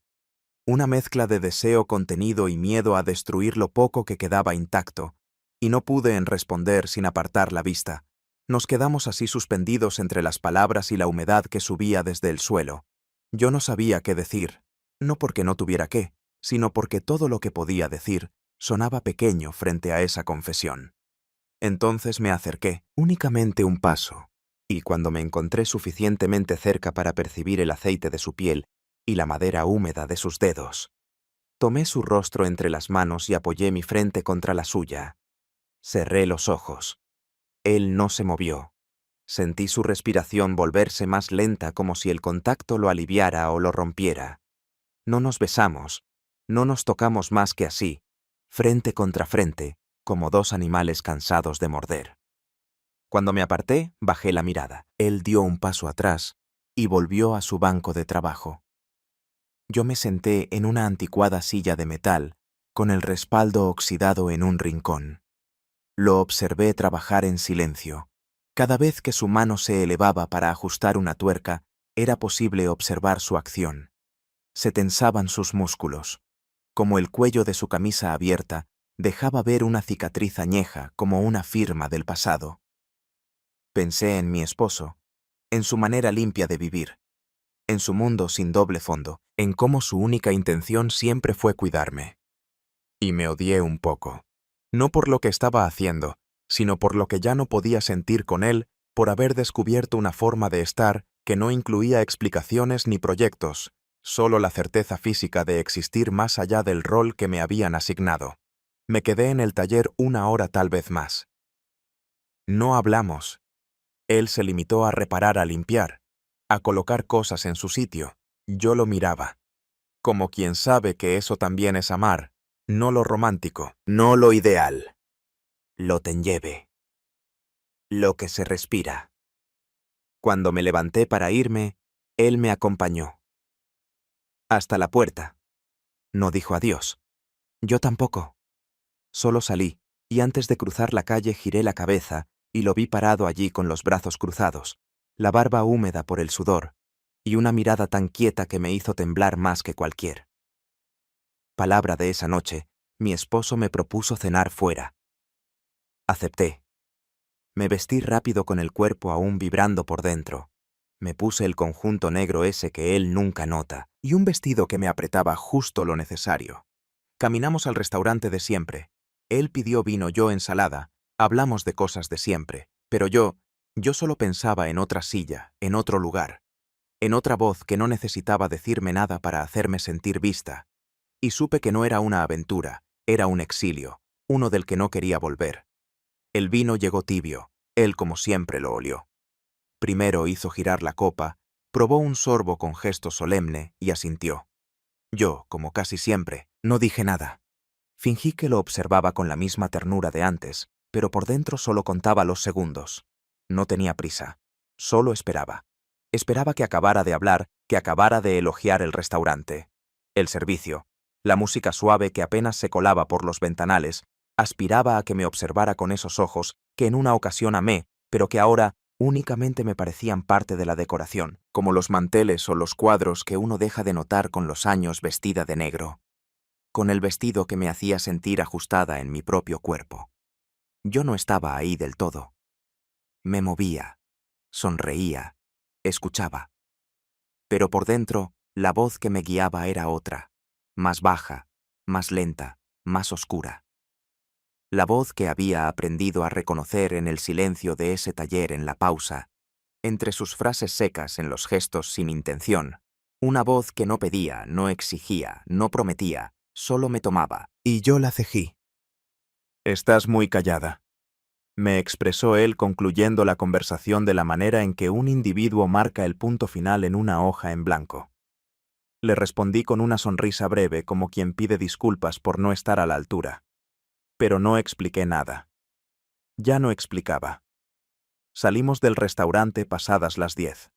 Una mezcla de deseo contenido y miedo a destruir lo poco que quedaba intacto, y no pude en responder sin apartar la vista. Nos quedamos así suspendidos entre las palabras y la humedad que subía desde el suelo. Yo no sabía qué decir, no porque no tuviera qué, sino porque todo lo que podía decir sonaba pequeño frente a esa confesión. Entonces me acerqué, únicamente un paso, y cuando me encontré suficientemente cerca para percibir el aceite de su piel y la madera húmeda de sus dedos, tomé su rostro entre las manos y apoyé mi frente contra la suya. Cerré los ojos. Él no se movió. Sentí su respiración volverse más lenta, como si el contacto lo aliviara o lo rompiera. No nos besamos, no nos tocamos más que así, frente contra frente, como dos animales cansados de morder. Cuando me aparté, bajé la mirada. Él dio un paso atrás, y volvió a su banco de trabajo. Yo me senté en una anticuada silla de metal, con el respaldo oxidado en un rincón. Lo observé trabajar en silencio. Cada vez que su mano se elevaba para ajustar una tuerca, era posible observar su acción. Se tensaban sus músculos. Como el cuello de su camisa abierta, dejaba ver una cicatriz añeja como una firma del pasado. Pensé en mi esposo, en su manera limpia de vivir, en su mundo sin doble fondo, en cómo su única intención siempre fue cuidarme. Y me odié un poco. No por lo que estaba haciendo, sino por lo que ya no podía sentir con él por haber descubierto una forma de estar que no incluía explicaciones ni proyectos, solo la certeza física de existir más allá del rol que me habían asignado. Me quedé en el taller 1 hora tal vez más. No hablamos. Él se limitó a reparar, a limpiar, a colocar cosas en su sitio. Yo lo miraba, como quien sabe que eso también es amar, no lo romántico, no lo ideal, lo tenlleve, lo que se respira. Cuando me levanté para irme, él me acompañó. Hasta la puerta. No dijo adiós. Yo tampoco. Solo salí, y antes de cruzar la calle giré la cabeza y lo vi parado allí con los brazos cruzados, la barba húmeda por el sudor, y una mirada tan quieta que me hizo temblar más que cualquier. Palabra de esa noche, mi esposo me propuso cenar fuera. Acepté. Me vestí rápido con el cuerpo aún vibrando por dentro. Me puse el conjunto negro ese que él nunca nota, y un vestido que me apretaba justo lo necesario. Caminamos al restaurante de siempre. Él pidió vino, yo ensalada. Hablamos de cosas de siempre, pero yo solo pensaba en otra silla, en otro lugar, en otra voz que no necesitaba decirme nada para hacerme sentir vista. Y supe que no era una aventura, era un exilio, uno del que no quería volver. El vino llegó tibio, él como siempre lo olió. Primero hizo girar la copa, probó un sorbo con gesto solemne y asintió. Yo, como casi siempre, no dije nada. Fingí que lo observaba con la misma ternura de antes, pero por dentro solo contaba los segundos. No tenía prisa, solo esperaba. Esperaba que acabara de hablar, que acabara de elogiar el restaurante, el servicio, la música suave que apenas se colaba por los ventanales. Aspiraba a que me observara con esos ojos que en una ocasión amé, pero que ahora únicamente me parecían parte de la decoración, como los manteles o los cuadros que uno deja de notar con los años vestida de negro, con el vestido que me hacía sentir ajustada en mi propio cuerpo. Yo no estaba ahí del todo. Me movía, sonreía, escuchaba. Pero por dentro, la voz que me guiaba era otra, más baja, más lenta, más oscura. La voz que había aprendido a reconocer en el silencio de ese taller en la pausa, entre sus frases secas en los gestos sin intención. Una voz que no pedía, no exigía, no prometía, solo me tomaba, y yo la cejí. «Estás muy callada», me expresó él concluyendo la conversación de la manera en que un individuo marca el punto final en una hoja en blanco. Le respondí con una sonrisa breve como quien pide disculpas por no estar a la altura. Pero no expliqué nada. Ya no explicaba. Salimos del restaurante pasadas las 10.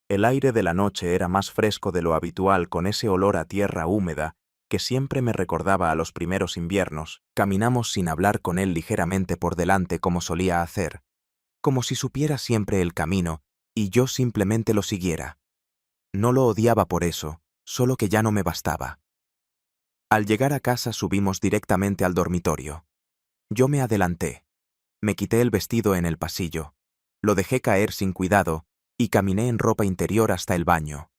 El aire de la noche era más fresco de lo habitual con ese olor a tierra húmeda que siempre me recordaba a los primeros inviernos. Caminamos sin hablar con él ligeramente por delante como solía hacer, como si supiera siempre el camino y yo simplemente lo siguiera. No lo odiaba por eso, solo que ya no me bastaba. Al llegar a casa subimos directamente al dormitorio. Yo me adelanté. Me quité el vestido en el pasillo. Lo dejé caer sin cuidado y caminé en ropa interior hasta el baño.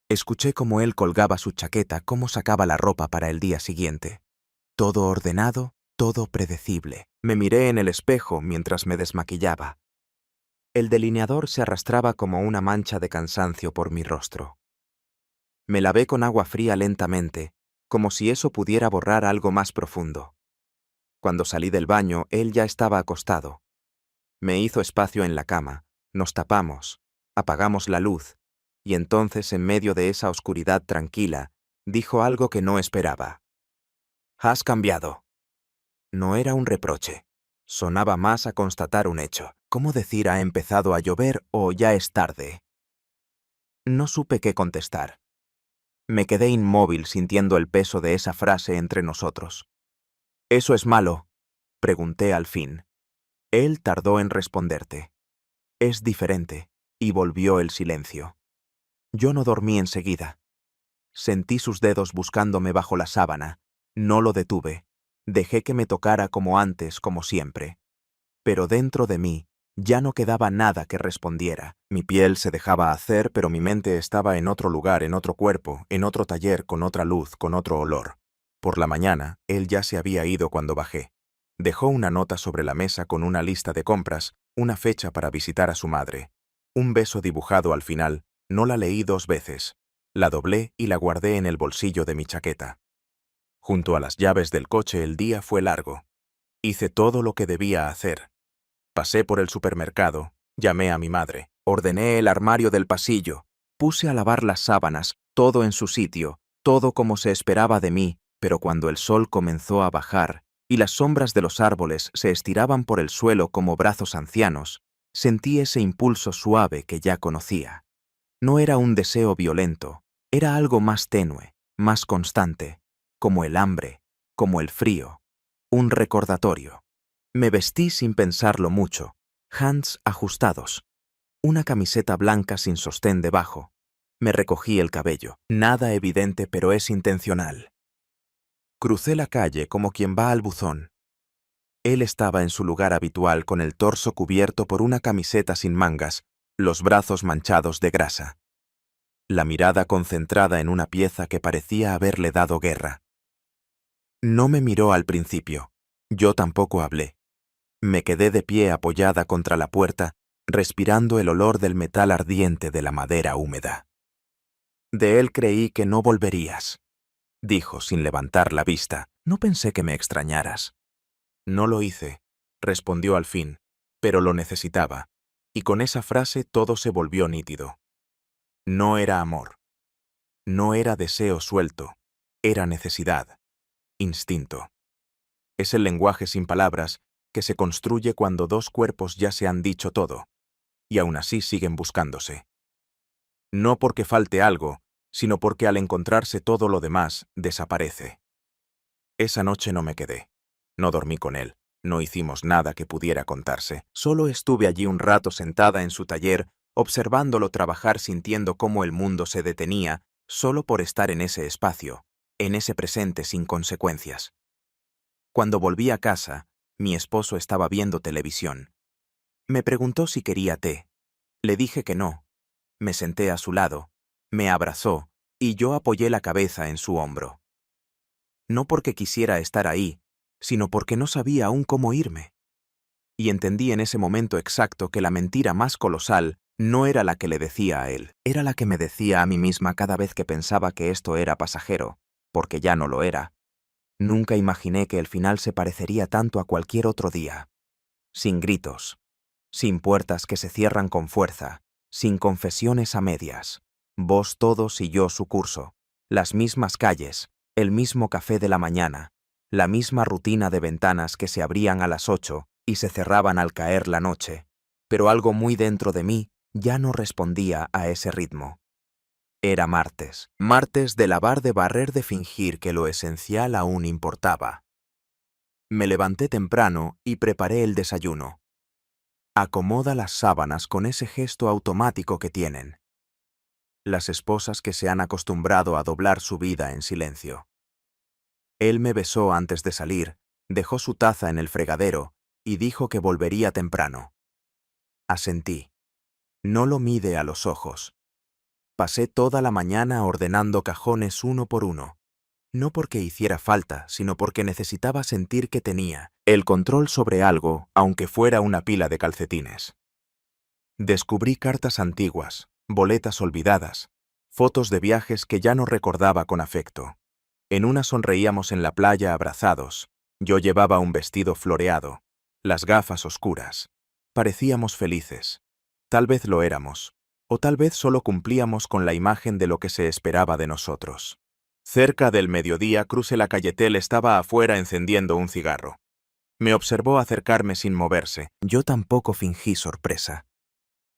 Escuché cómo él colgaba su chaqueta, cómo sacaba la ropa para el día siguiente. Todo ordenado, todo predecible. Me miré en el espejo mientras me desmaquillaba. El delineador se arrastraba como una mancha de cansancio por mi rostro. Me lavé con agua fría lentamente, como si eso pudiera borrar algo más profundo. Cuando salí del baño, él ya estaba acostado. Me hizo espacio en la cama, nos tapamos, apagamos la luz, y entonces, en medio de esa oscuridad tranquila, dijo algo que no esperaba. «Has cambiado». No era un reproche. Sonaba más a constatar un hecho. ¿Cómo decir ha empezado a llover o ya es tarde? No supe qué contestar. Me quedé inmóvil sintiendo el peso de esa frase entre nosotros. «¿Eso es malo?», pregunté al fin. Él tardó en responderte. «Es diferente», y volvió el silencio. Yo no dormí enseguida. Sentí sus dedos buscándome bajo la sábana. No lo detuve. Dejé que me tocara como antes, como siempre. Pero dentro de mí ya no quedaba nada que respondiera. Mi piel se dejaba hacer, pero mi mente estaba en otro lugar, en otro cuerpo, en otro taller, con otra luz, con otro olor. Por la mañana, él ya se había ido cuando bajé. Dejó una nota sobre la mesa con una lista de compras, una fecha para visitar a su madre. Un beso dibujado al final. No la leí 2 veces. La doblé y la guardé en el bolsillo de mi chaqueta. Junto a las llaves del coche el día fue largo. Hice todo lo que debía hacer. Pasé por el supermercado, llamé a mi madre, ordené el armario del pasillo, puse a lavar las sábanas, todo en su sitio, todo como se esperaba de mí, pero cuando el sol comenzó a bajar y las sombras de los árboles se estiraban por el suelo como brazos ancianos, sentí ese impulso suave que ya conocía. No era un deseo violento, era algo más tenue, más constante, como el hambre, como el frío, un recordatorio. Me vestí sin pensarlo mucho, hands ajustados, una camiseta blanca sin sostén debajo. Me recogí el cabello, nada evidente pero es intencional. Crucé la calle como quien va al buzón. Él estaba en su lugar habitual con el torso cubierto por una camiseta sin mangas, los brazos manchados de grasa. La mirada concentrada en una pieza que parecía haberle dado guerra. No me miró al principio, yo tampoco hablé. Me quedé de pie apoyada contra la puerta, respirando el olor del metal ardiente de la madera húmeda. «De él creí que no volverías», dijo sin levantar la vista. «No pensé que me extrañaras». «No lo hice», respondió al fin, «pero lo necesitaba», y con esa frase todo se volvió nítido. No era amor. No era deseo suelto. Era necesidad. Instinto. Es el lenguaje sin palabras que se construye cuando 2 cuerpos ya se han dicho todo, y aún así siguen buscándose. No porque falte algo, sino porque al encontrarse todo lo demás, desaparece. Esa noche no me quedé. No dormí con él. No hicimos nada que pudiera contarse. Solo estuve allí un rato sentada en su taller, observándolo trabajar, sintiendo cómo el mundo se detenía, solo por estar en ese espacio, en ese presente sin consecuencias. Cuando volví a casa, mi esposo estaba viendo televisión. Me preguntó si quería té. Le dije que no. Me senté a su lado, me abrazó, y yo apoyé la cabeza en su hombro. No porque quisiera estar ahí, sino porque no sabía aún cómo irme. Y entendí en ese momento exacto que la mentira más colosal no era la que le decía a él, era la que me decía a mí misma cada vez que pensaba que esto era pasajero, porque ya no lo era. Nunca imaginé que el final se parecería tanto a cualquier otro día. Sin gritos, sin puertas que se cierran con fuerza, sin confesiones a medias. Vos todos y yo su curso, las mismas calles, el mismo café de la mañana, la misma rutina de ventanas que se abrían a las 8 y se cerraban al caer la noche. Pero algo muy dentro de mí ya no respondía a ese ritmo. Era martes, martes de lavar, de barrer, de fingir que lo esencial aún importaba. Me levanté temprano y preparé el desayuno. Acomoda las sábanas con ese gesto automático que tienen las esposas que se han acostumbrado a doblar su vida en silencio. Él me besó antes de salir, dejó su taza en el fregadero y dijo que volvería temprano. Asentí. No lo mide a los ojos. Pasé toda la mañana ordenando cajones uno por uno. No porque hiciera falta, sino porque necesitaba sentir que tenía el control sobre algo, aunque fuera una pila de calcetines. Descubrí cartas antiguas, boletas olvidadas, fotos de viajes que ya no recordaba con afecto. En una sonreíamos en la playa abrazados. Yo llevaba un vestido floreado, las gafas oscuras. Parecíamos felices. Tal vez lo éramos, o tal vez solo cumplíamos con la imagen de lo que se esperaba de nosotros. Cerca del mediodía, crucé la Cayetel, estaba afuera encendiendo un cigarro. Me observó acercarme sin moverse. Yo tampoco fingí sorpresa.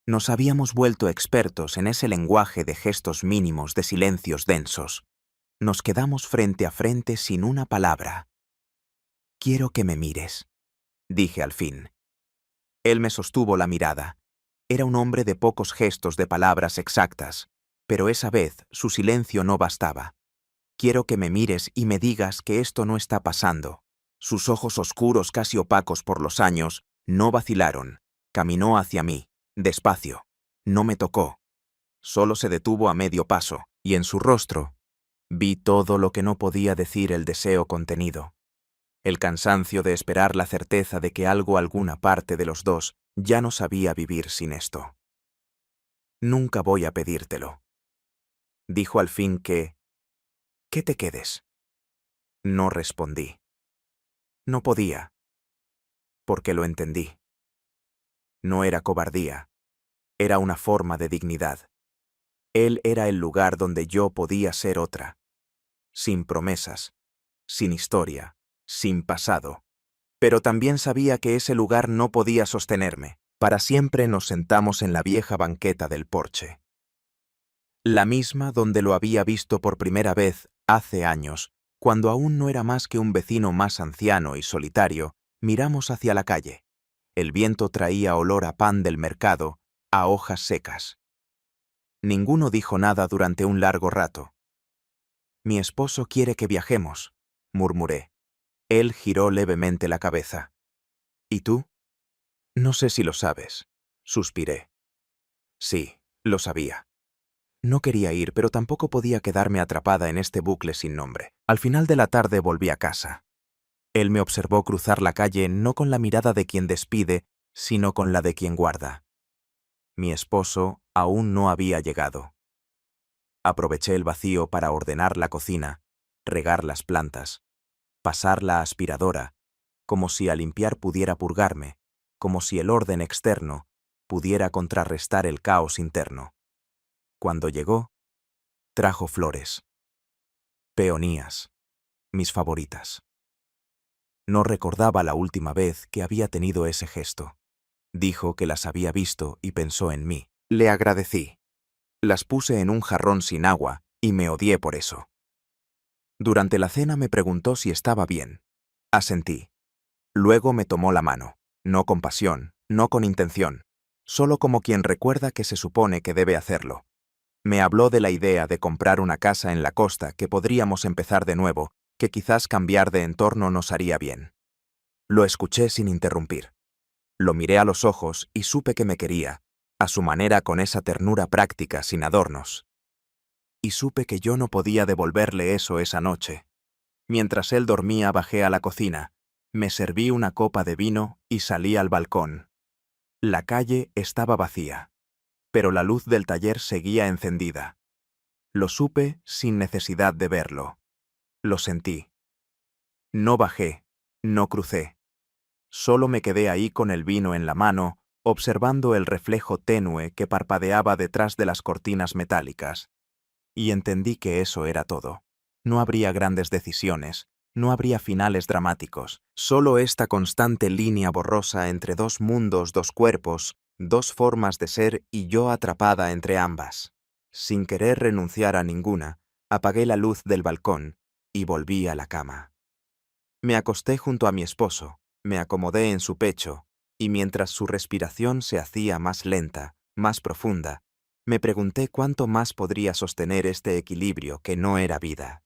Nos habíamos vuelto expertos en ese lenguaje de gestos mínimos, de silencios densos. Nos quedamos frente a frente sin una palabra. «Quiero que me mires», dije al fin. Él me sostuvo la mirada. Era un hombre de pocos gestos, de palabras exactas, pero esa vez su silencio no bastaba. «Quiero que me mires y me digas que esto no está pasando». Sus ojos oscuros, casi opacos por los años, no vacilaron. Caminó hacia mí, despacio. No me tocó. Solo se detuvo a medio paso, y en su rostro vi todo lo que no podía decir el deseo contenido. El cansancio de esperar la certeza de que alguna parte de los dos ya no sabía vivir sin esto. «Nunca voy a pedírtelo». Dijo al fin que te quedes. No respondí. No podía, porque lo entendí. No era cobardía, era una forma de dignidad. Él era el lugar donde yo podía ser otra, sin promesas, sin historia, sin pasado. Pero también sabía que ese lugar no podía sostenerme. Para siempre nos sentamos en la vieja banqueta del porche. La misma donde lo había visto por primera vez hace años, cuando aún no era más que un vecino más anciano y solitario. Miramos hacia la calle. El viento traía olor a pan del mercado, a hojas secas. Ninguno dijo nada durante un largo rato. «Mi esposo quiere que viajemos», murmuré. Él giró levemente la cabeza. «¿Y tú?» «No sé si lo sabes», suspiré. Sí, lo sabía. No quería ir, pero tampoco podía quedarme atrapada en este bucle sin nombre. Al final de la tarde volví a casa. Él me observó cruzar la calle no con la mirada de quien despide, sino con la de quien guarda. Mi esposo aún no había llegado. Aproveché el vacío para ordenar la cocina, regar las plantas, pasar la aspiradora, como si al limpiar pudiera purgarme, como si el orden externo pudiera contrarrestar el caos interno. Cuando llegó, trajo flores, peonías, mis favoritas. No recordaba la última vez que había tenido ese gesto. Dijo que las había visto y pensó en mí. Le agradecí. Las puse en un jarrón sin agua y me odié por eso. Durante la cena me preguntó si estaba bien. Asentí. Luego me tomó la mano, no con pasión, no con intención, solo como quien recuerda que se supone que debe hacerlo. Me habló de la idea de comprar una casa en la costa, que podríamos empezar de nuevo, que quizás cambiar de entorno nos haría bien. Lo escuché sin interrumpir. Lo miré a los ojos y supe que me quería, a su manera, con esa ternura práctica, sin adornos. Y supe que yo no podía devolverle eso esa noche. Mientras él dormía, bajé a la cocina, me serví una copa de vino y salí al balcón. La calle estaba vacía, pero la luz del taller seguía encendida. Lo supe sin necesidad de verlo. Lo sentí. No bajé, no crucé. Solo me quedé ahí con el vino en la mano, observando el reflejo tenue que parpadeaba detrás de las cortinas metálicas. Y entendí que eso era todo. No habría grandes decisiones, no habría finales dramáticos, solo esta constante línea borrosa entre dos mundos, dos cuerpos, dos formas de ser, y yo atrapada entre ambas. Sin querer renunciar a ninguna, apagué la luz del balcón y volví a la cama. Me acosté junto a mi esposo, me acomodé en su pecho, y mientras su respiración se hacía más lenta, más profunda, me pregunté cuánto más podría sostener este equilibrio que no era vida.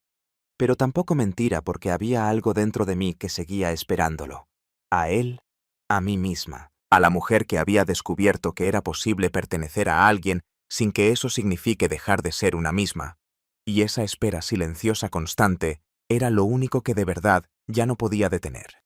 Pero tampoco mentira, porque había algo dentro de mí que seguía esperándolo. A él, a mí misma, a la mujer que había descubierto que era posible pertenecer a alguien sin que eso signifique dejar de ser una misma. Y esa espera silenciosa constante era lo único que de verdad ya no podía detener.